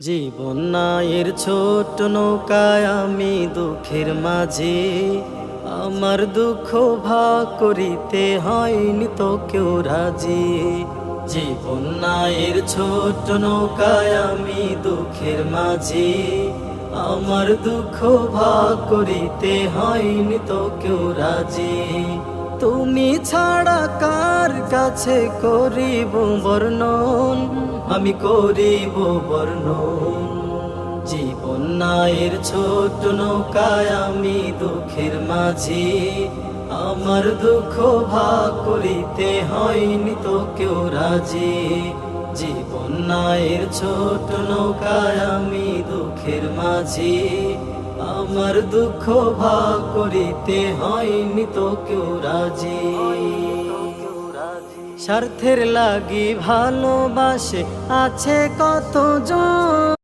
জীবন নায়ের ছোট নৌকায় আমি দুঃখের মাঝে, আমার দুঃখ ভাগ করিতে হয়নি তো কেউ রাজি। জীবন নায়ের ছোট নৌকায় আমি দুঃখের মাঝে, আমার দুঃখ ভাগ করিতে হয়নি তো কেউ রাজি। তুমি ছাড়া কার কাছে করিব বর্ণন, আমি করিব বর্ণন। জীবন নায়ের ছোট নৌকায় আমি দুঃখের মাঝে, আমার দুঃখ ভাগ করিতে হয়নি তো কেউ রাজি। জীবন নায়ের ছোট নৌকায় আমি দুঃখের মাঝে, আমার দুঃখ ভাগ করিতে হয়নি তো কেউ রাজি। স্বার্থের লাগি ভালোবাসে আছে কতজন,